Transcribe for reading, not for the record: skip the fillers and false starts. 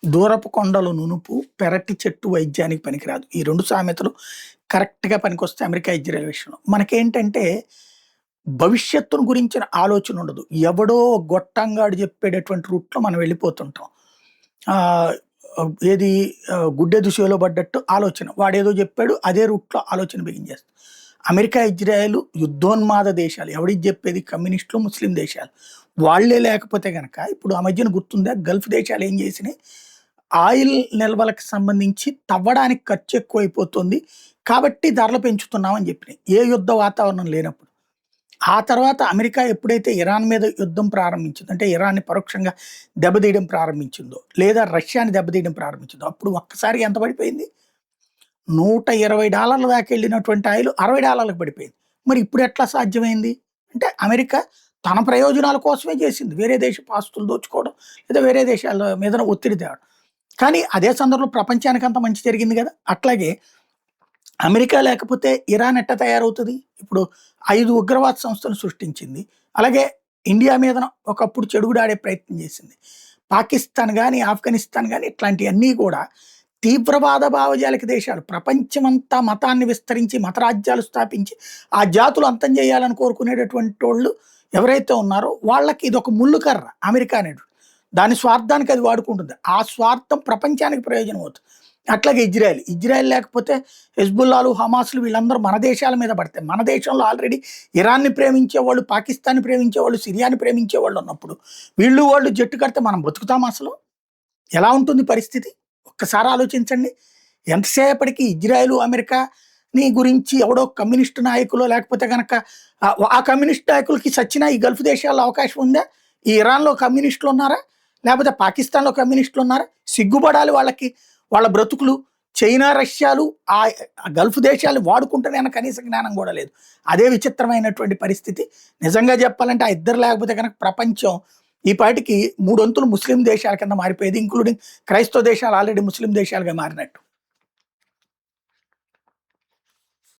దూరపు కొండలు నునుపు, పెరటి చెట్టు వైద్యానికి పనికిరాదు. ఈ 2 సామెతలు కరెక్ట్‌గా పనికొస్తాయి అమెరికా, ఇజ్రాయెల్ విషయంలో. మనకేంటంటే, భవిష్యత్తును గురించిన ఆలోచనుండదు. ఎవడో గొట్టంగాడు చెప్పేటటువంటి రూట్‌లో మనం వెళ్ళిపోతుంటాం. ఆహ్, ఏది గుడ్డెదు చేలో పడ్డట్టు ఆలోచన. వాడేదో చెప్పాడు, అదే రూట్‌లో ఆలోచన బిగించేస్తాం. అమెరికా, ఇజ్రాయెల్ యుద్ధోన్మాద దేశాలు. ఎవడికి చెప్పేది? కమ్యూనిస్టులు, ముస్లిం దేశాలు. వాళ్ళే లేకపోతే గనక ఇప్పుడు ఆ మధ్యన గుర్తుందా? గల్ఫ్ దేశాలు ఏం చేసినాయి? ఆయిల్ నిల్వలకు సంబంధించి తవ్వడానికి ఖర్చు ఎక్కువైపోతుంది. కాబట్టి ధరలు పెంచుతున్నాం అని చెప్పినాయి. ఏ యుద్ధ వాతావరణం లేనప్పుడు. ఆ తర్వాత అమెరికా ఎప్పుడైతే ఇరాన్ మీద యుద్ధం ప్రారంభించిందో, అంటే ఇరాన్‌ని పరోక్షంగా దెబ్బతీయడం ప్రారంభించిందో, లేదా రష్యాని దెబ్బతీయడం ప్రారంభించిందో, అప్పుడు ఒక్కసారిగా ఎంత పడిపోయింది? $120 దాకా వెళ్ళినటువంటి ఆయిల్ $60కి పడిపోయింది. మరి ఇప్పుడు ఎట్లా సాధ్యమైంది? అంటే అమెరికా తన ప్రయోజనాల కోసమే చేసింది. వేరే దేశపు ఆస్తులు దోచుకోవడం, లేదా వేరే దేశాల మీదన ఒత్తిడి తేవడం. కానీ అదే సందర్భంలో ప్రపంచానికంతా మంచి జరిగింది గదా! అట్లాగే అమెరికా లేకపోతే ఇరాన్ ఎట్టా తయారవుతది? ఇప్పుడు 5 ఉగ్రవాద సంస్థలు సృష్టించింది. అలాగే ఇండియా మీదన ఒకప్పుడు చెడుగుడాడే ప్రయత్నం చేసింది. పాకిస్తాన్ గాని, ఆఫ్ఘనిస్తాన్ గాని ఇట్లాంటియన్నీ కూడా తీవ్రవాద భావజాలిక దేశాలు. ప్రపంచమంతా మతాన్ని విస్తరించి, మతరాజ్యాలు స్థాపించి, ఆ జాతులు అంతం చేయాలని కోరుకునేటటువంటోళ్ళు ఎవరైతే ఉన్నారో వాళ్ళకి ఇదొక ముల్లుకర్ర అమెరికా అనేటిది. దాని స్వార్థానికి అది వాడుకుంటుంది. ఆ స్వార్థం ప్రపంచానికి ప్రయోజనం అవుతుంది. అట్లాగే ఇజ్రాయెల్. ఇజ్రాయెల్ లేకపోతే హెజ్బుల్లాలు, హమాస్‌లు వీళ్ళందరూ మన దేశాల మీద పడతాయి. మన దేశంలో ఆల్రెడీ ఇరాన్‌ని ప్రేమించేవాళ్ళు, పాకిస్తాన్‌ని ప్రేమించేవాళ్ళు, సిరియాని ప్రేమించేవాళ్ళు ఉన్నప్పుడు వీళ్ళు వాళ్ళు జట్టు కడితే మనం బతుకుతామా అసలు? ఎలా ఉంటుంది పరిస్థితి? ఒక్కసారి ఆలోచించండి. ఎంతసేపటికి ఇజ్రాయెలు, అమెరికాని గురించి ఎవడో కమ్యూనిస్ట్ నాయకులో లేకపోతే గనక ఆ కమ్యూనిస్ట్ నాయకులకి సచ్చినా ఈ గల్ఫ్ దేశాల్లో అవకాశం ఉందా? ఈ ఇరాన్‌లో కమ్యూనిస్టులున్నారా? లేకపోతే పాకిస్తాన్‌లో కమ్యూనిస్టులున్నారా? సిగ్గుపడాలి వాళ్ళకి. వాళ్ళ బ్రతుకులు. చైనా, రష్యాలు గల్ఫ్ దేశాలు వాడుకుంటేనే కనీస జ్ఞానం గూడా లేదు. అదే విచిత్రమైనటువంటి పరిస్థితి. నిజంగా చెప్పాలంటే ఆ ఇద్దరు లేకపోతే గనక ప్రపంచం ఈ పాటికి 3 వంతులు ముస్లిం దేశాల కింద మారిపోయేది. ఇంక్లూడింగ్ క్రైస్తవ దేశాలు ఆల్రెడీ ముస్లిం దేశాలుగా మారినట్టు.